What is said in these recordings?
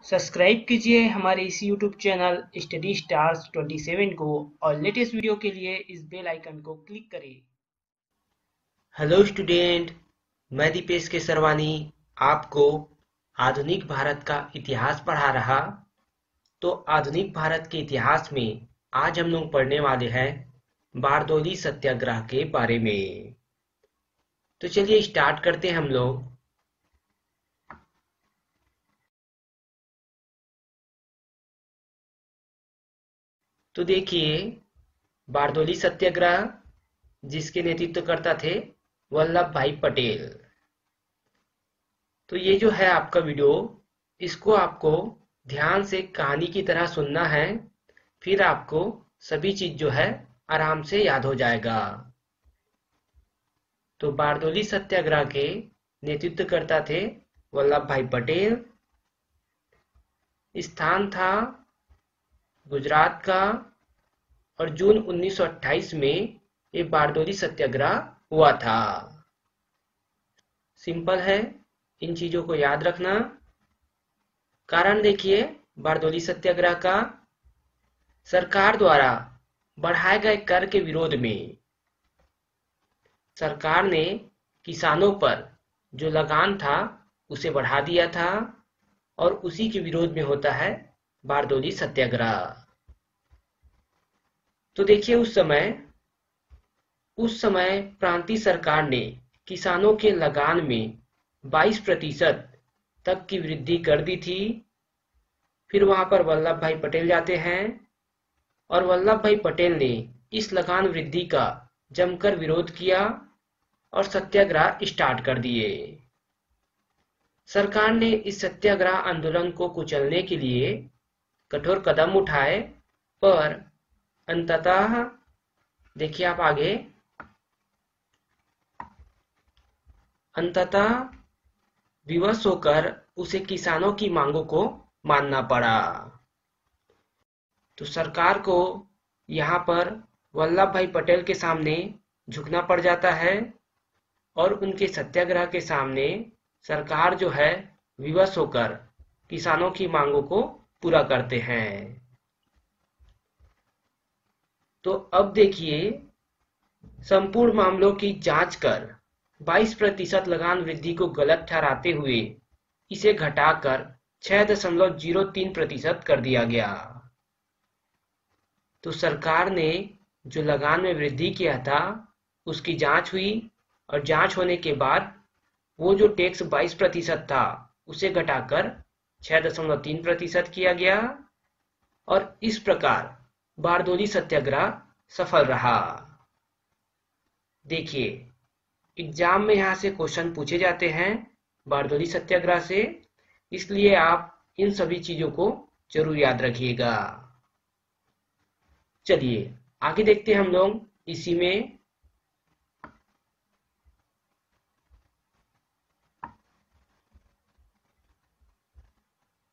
Subscribe कीजिए हमारे इस YouTube चैनल स्टडी स्टार्स 27 को और लेटेस्ट वीडियो के लिए इस बेल आइकन को क्लिक करें। हेलो स्टूडेंट, मैं दीपेश के सरवानी आपको आधुनिक भारत का इतिहास पढ़ा रहा। तो आधुनिक भारत के इतिहास में आज हम लोग पढ़ने वाले हैं बारदौली सत्याग्रह के बारे में। तो चलिए स्टार्ट करते हैं हम लोग। तो देखिए, बारदौली सत्याग्रह जिसके नेतृत्वकर्ता थे वल्लभ भाई पटेल। तो ये जो है आपका वीडियो, इसको आपको ध्यान से कहानी की तरह सुनना है, फिर आपको सभी चीज जो है आराम से याद हो जाएगा। तो बारदौली सत्याग्रह के नेतृत्वकर्ता थे वल्लभ भाई पटेल। स्थान था गुजरात का और जून 1928 में ये बारदौली सत्याग्रह हुआ था। सिंपल है, इन चीजों को याद रखना। कारण देखिए, बारदौली सत्याग्रह का सरकार द्वारा बढ़ाए गए कर के विरोध में सरकार ने किसानों पर जो लगान था उसे बढ़ा दिया था और उसी के विरोध में होता है बारदौली सत्याग्रह। तो देखिए, उस समय प्रांतीय सरकार ने किसानों के लगान में 22% तक की वृद्धि कर दी थी। फिर वहां पर वल्लभ भाई पटेल जाते हैं और वल्लभ भाई पटेल ने इस लगान वृद्धि का जमकर विरोध किया और सत्याग्रह स्टार्ट कर दिए। सरकार ने इस सत्याग्रह आंदोलन को कुचलने के लिए कठोर कदम उठाए, पर अंततः देखिए आप आगे, अंततः विवश होकर उसे किसानों की मांगों को मानना पड़ा। तो सरकार को यहाँ पर वल्लभ भाई पटेल के सामने झुकना पड़ जाता है और उनके सत्याग्रह के सामने सरकार जो है विवश होकर किसानों की मांगों को पूरा करते हैं। तो अब देखिए, संपूर्ण मामलों की जांच कर 22% लगान वृद्धि को गलत ठहराते हुए इसे घटाकर 6.03% कर दिया गया। तो सरकार ने जो लगान में वृद्धि किया था उसकी जांच हुई और जांच होने के बाद वो जो टैक्स 22% था उसे घटाकर 6.3% किया गया और इस प्रकार बारदौली सत्याग्रह सफल रहा। देखिए, एग्जाम में यहाँ से क्वेश्चन पूछे जाते हैं बारदौली सत्याग्रह से, इसलिए आप इन सभी चीजों को जरूर याद रखिएगा। चलिए आगे देखते हैं हम लोग इसी में।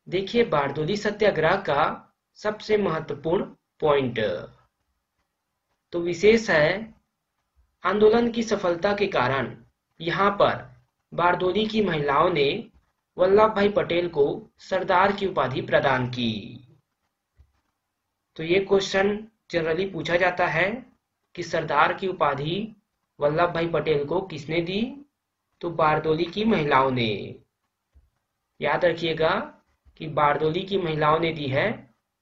देखिए, बारदौली सत्याग्रह का सबसे महत्वपूर्ण पॉइंट तो विशेष है, आंदोलन की सफलता के कारण यहाँ पर बारदौली की महिलाओं ने वल्लभ भाई पटेल को सरदार की उपाधि प्रदान की। तो ये क्वेश्चन जनरली पूछा जाता है कि सरदार की उपाधि वल्लभ भाई पटेल को किसने दी? तो बारदौली की महिलाओं ने। याद रखिएगा कि बारदौली की महिलाओं ने दी है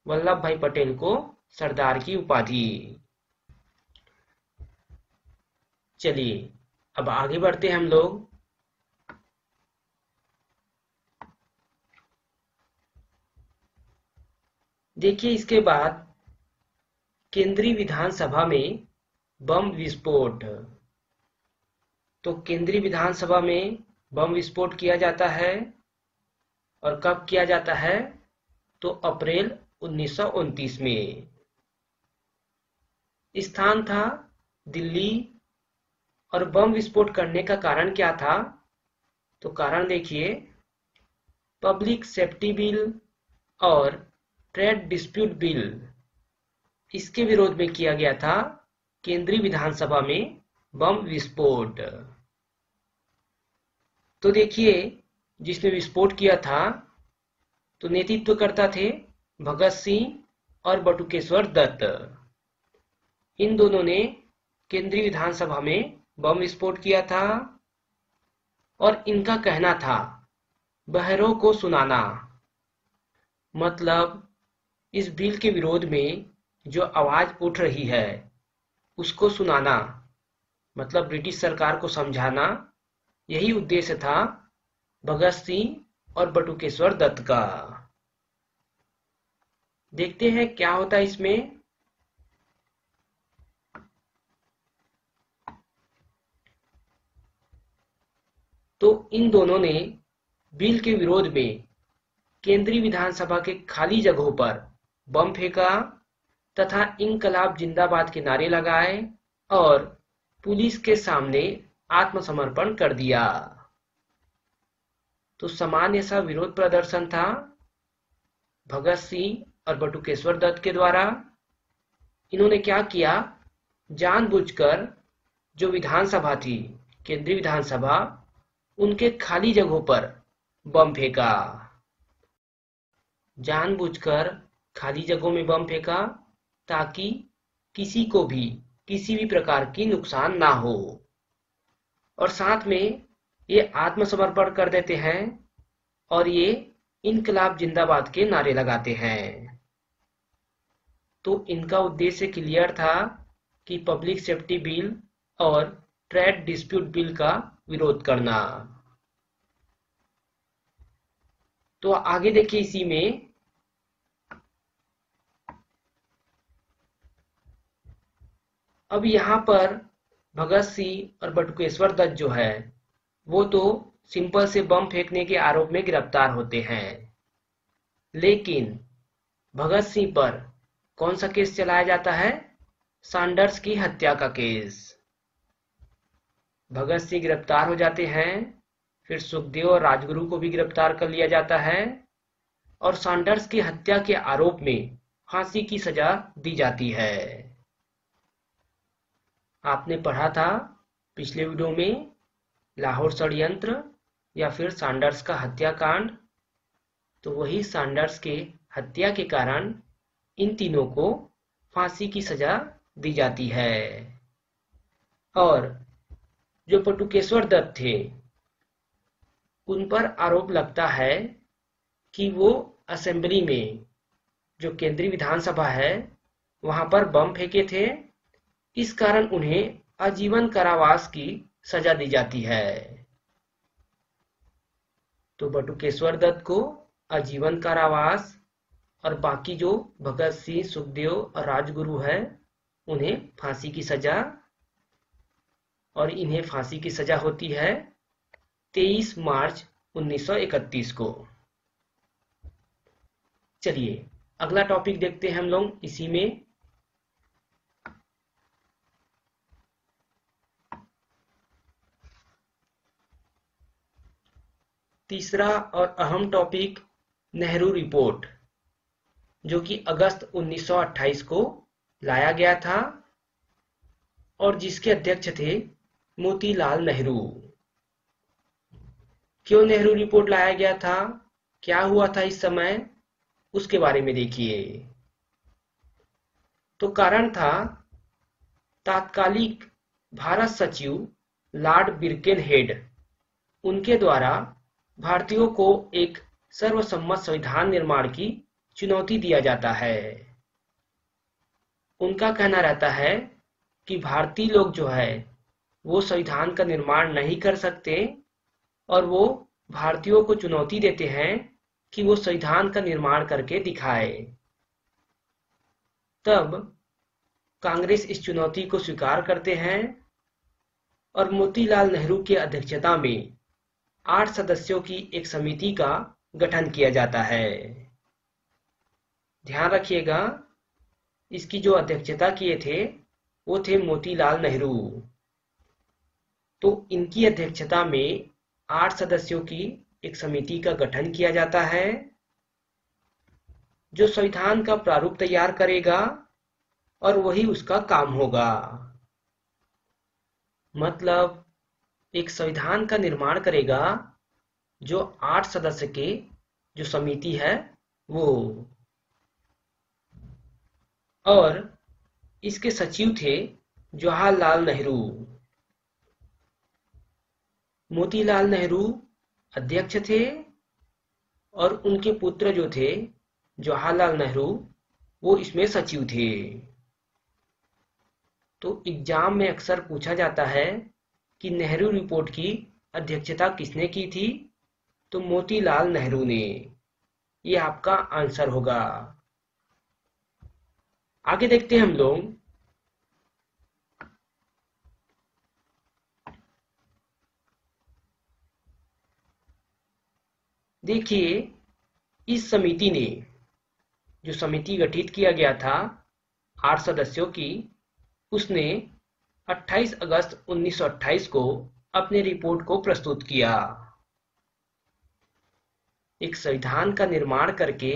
वल्लभ भाई पटेल को सरदार की उपाधि। चलिए अब आगे बढ़ते हैं हम लोग। देखिए, इसके बाद केंद्रीय विधानसभा में बम विस्फोट। तो केंद्रीय विधानसभा में बम विस्फोट किया जाता है और कब किया जाता है? तो अप्रैल 1929 में। स्थान था दिल्ली और बम विस्फोट करने का कारण क्या था? तो कारण देखिए, पब्लिक सेफ्टी बिल और ट्रेड डिस्प्यूट बिल, इसके विरोध में किया गया था केंद्रीय विधानसभा में बम विस्फोट। तो देखिए, जिसने विस्फोट किया था तो नेतृत्वकर्ता थे भगत सिंह और बटुकेश्वर दत्त। इन दोनों ने केंद्रीय विधानसभा में बम विस्फोट किया था और इनका कहना था बहरों को सुनाना, मतलब इस बिल के विरोध में जो आवाज उठ रही है उसको सुनाना, मतलब ब्रिटिश सरकार को समझाना। यही उद्देश्य था भगत सिंह और बटुकेश्वर दत्त का। देखते हैं क्या होता है इसमें। तो इन दोनों ने बिल के विरोध में केंद्रीय विधानसभा के खाली जगहों पर बम फेंका तथा इंकलाब जिंदाबाद के नारे लगाए और पुलिस के सामने आत्मसमर्पण कर दिया। तो सामान्य सा विरोध प्रदर्शन था भगत सिंह और बटुकेश्वर दत्त के द्वारा। इन्होंने क्या किया, जानबूझकर जो विधानसभा थी, केंद्रीय विधानसभा, उनके खाली जगहों पर बम फेंका। जानबूझकर खाली जगहों में बम फेंका ताकि किसी को भी किसी भी प्रकार की नुकसान ना हो। और साथ में ये आत्मसमर्पण कर देते हैं और ये इनकलाब जिंदाबाद के नारे लगाते हैं। तो इनका उद्देश्य क्लियर था कि पब्लिक सेफ्टी बिल और ट्रेड डिस्प्यूट बिल का विरोध करना। तो आगे देखिए इसी में अब यहाँ पर भगत सिंह और बटुकेश्वर दत्त जो है वो तो सिंपल से बम फेंकने के आरोप में गिरफ्तार होते हैं, लेकिन भगत सिंह पर कौन सा केस चलाया जाता है, सैंडर्स की हत्या का केस। भगत सिंह गिरफ्तार हो जाते हैं, फिर सुखदेव और राजगुरु को भी गिरफ्तार कर लिया जाता है और सैंडर्स की हत्या के आरोप में फांसी की सजा दी जाती है। आपने पढ़ा था पिछले वीडियो में लाहौर षड्यंत्र या फिर सैंडर्स का हत्याकांड। तो वही सैंडर्स के हत्या के कारण इन तीनों को फांसी की सजा दी जाती है। और जो बटुकेश्वर दत्त थे उन पर आरोप लगता है कि वो असेंबली में, जो केंद्रीय विधानसभा है, वहां पर बम फेंके थे। इस कारण उन्हें आजीवन कारावास की सजा दी जाती है। तो बटुकेश्वर दत्त को आजीवन कारावास और बाकी जो भगत सिंह, सुखदेव और राजगुरु है उन्हें फांसी की सजा। और इन्हें फांसी की सजा होती है 23 मार्च 1931 को। चलिए अगला टॉपिक देखते हैं हम लोग इसी में। तीसरा और अहम टॉपिक नेहरू रिपोर्ट, जो कि अगस्त 1928 को लाया गया था और जिसके अध्यक्ष थे मोतीलाल नेहरू। क्यों नेहरू रिपोर्ट लाया गया था, क्या हुआ था इस समय, उसके बारे में देखिए। तो कारण था तात्कालिक भारत सचिव लॉर्ड बिर्केनहेड, उनके द्वारा भारतीयों को एक सर्वसम्मत संविधान निर्माण की चुनौती दिया जाता है। उनका कहना रहता है कि भारतीय लोग जो है वो संविधान का निर्माण नहीं कर सकते और वो भारतीयों को चुनौती देते हैं कि वो संविधान का निर्माण करके दिखाए। तब कांग्रेस इस चुनौती को स्वीकार करते हैं और मोतीलाल नेहरू की अध्यक्षता में 8 सदस्यों की एक समिति का गठन किया जाता है। ध्यान रखिएगा, इसकी जो अध्यक्षता किए थे वो थे मोतीलाल नेहरू। तो इनकी अध्यक्षता में 8 सदस्यों की एक समिति का गठन किया जाता है जो संविधान का प्रारूप तैयार करेगा और वही उसका काम होगा। मतलब एक संविधान का निर्माण करेगा जो 8 सदस्य के जो समिति है वो। और इसके सचिव थे जवाहरलाल नेहरू। मोतीलाल नेहरू अध्यक्ष थे और उनके पुत्र जो थे जवाहरलाल नेहरू वो इसमें सचिव थे। तो एग्जाम में अक्सर पूछा जाता है कि नेहरू रिपोर्ट की अध्यक्षता किसने की थी, तो मोतीलाल नेहरू ने। ये आपका आंसर होगा। आगे देखते हैं हम लोग। देखिए, इस समिति ने, जो समिति गठित किया गया था 8 सदस्यों की, उसने 28 अगस्त 1928 को अपने रिपोर्ट को प्रस्तुत किया। एक संविधान का निर्माण करके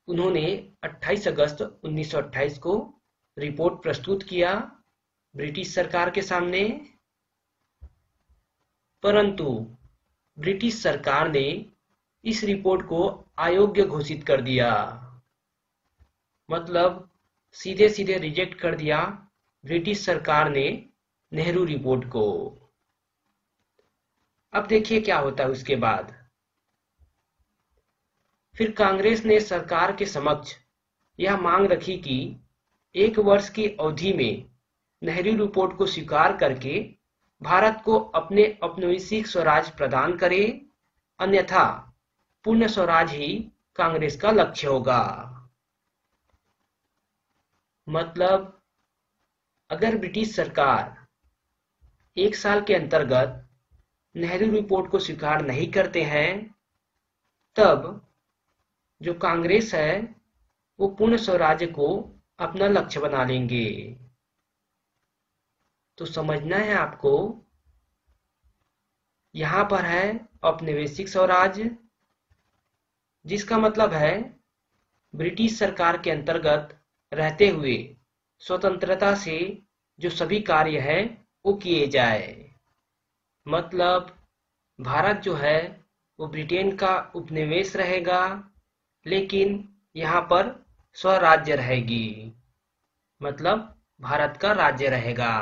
उन्होंने 28 अगस्त 1928 को रिपोर्ट प्रस्तुत किया ब्रिटिश सरकार के सामने। परंतु ब्रिटिश सरकार ने इस रिपोर्ट को अयोग्य घोषित कर दिया, मतलब सीधे सीधे रिजेक्ट कर दिया ब्रिटिश सरकार ने नेहरू रिपोर्ट को। अब देखिए क्या होता है उसके बाद। फिर कांग्रेस ने सरकार के समक्ष यह मांग रखी कि 1 वर्ष की अवधि में नेहरू रिपोर्ट को स्वीकार करके भारत को अपने औपनिवेशिक स्वराज प्रदान करे, अन्यथा पूर्ण स्वराज ही कांग्रेस का लक्ष्य होगा। मतलब अगर ब्रिटिश सरकार 1 साल के अंतर्गत नेहरू रिपोर्ट को स्वीकार नहीं करते हैं, तब जो कांग्रेस है वो पूर्ण स्वराज्य को अपना लक्ष्य बना लेंगे। तो समझना है आपको, यहां पर है औपनिवेशिक स्वराज्य, जिसका मतलब है ब्रिटिश सरकार के अंतर्गत रहते हुए स्वतंत्रता से जो सभी कार्य है वो किए जाए। मतलब भारत जो है वो ब्रिटेन का उपनिवेश रहेगा, लेकिन यहाँ पर स्वराज्य रहेगी, मतलब भारत का राज्य रहेगा।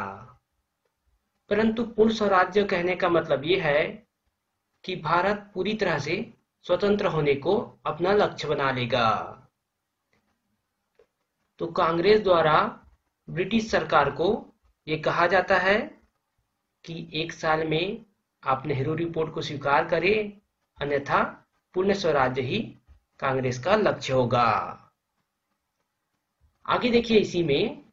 परंतु पूर्ण स्वराज्य कहने का मतलब ये है कि भारत पूरी तरह से स्वतंत्र होने को अपना लक्ष्य बना लेगा। तो कांग्रेस द्वारा ब्रिटिश सरकार को ये कहा जाता है कि 1 साल में आप नेहरू रिपोर्ट को स्वीकार करें, अन्यथा पूर्ण स्वराज्य ही कांग्रेस का लक्ष्य होगा। आगे देखिए इसी में,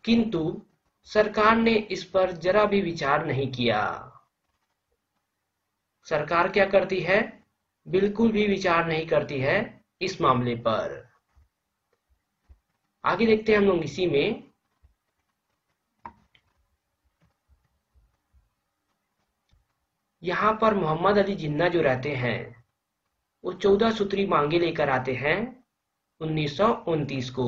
किंतु सरकार ने इस पर जरा भी विचार नहीं किया। सरकार क्या करती है, बिल्कुल भी विचार नहीं करती है इस मामले पर। आगे देखते हैं हम लोग इसी में। यहाँ पर मोहम्मद अली जिन्ना जो रहते हैं वो 14 सूत्री मांगे लेकर आते हैं 1929 को।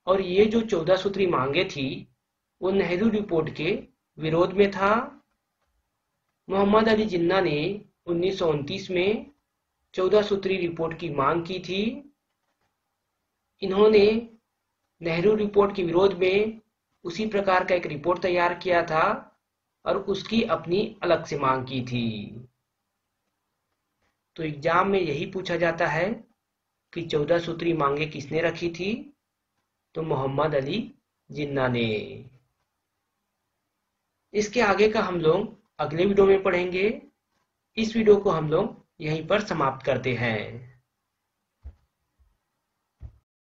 और ये जो 14 सूत्री मांगे थी वो नेहरू रिपोर्ट के विरोध में था। मोहम्मद अली जिन्ना ने 1929 में 14 सूत्री रिपोर्ट की मांग की थी। इन्होंने नेहरू रिपोर्ट के विरोध में उसी प्रकार का एक रिपोर्ट तैयार किया था और उसकी अपनी अलग से मांग की थी। तो एग्जाम में यही पूछा जाता है कि 14 सूत्री मांगे किसने रखी थी, तो मोहम्मद अली जिन्ना ने। इसके आगे का हम लोग अगले वीडियो में पढ़ेंगे। इस वीडियो को हम लोग यहीं पर समाप्त करते हैं।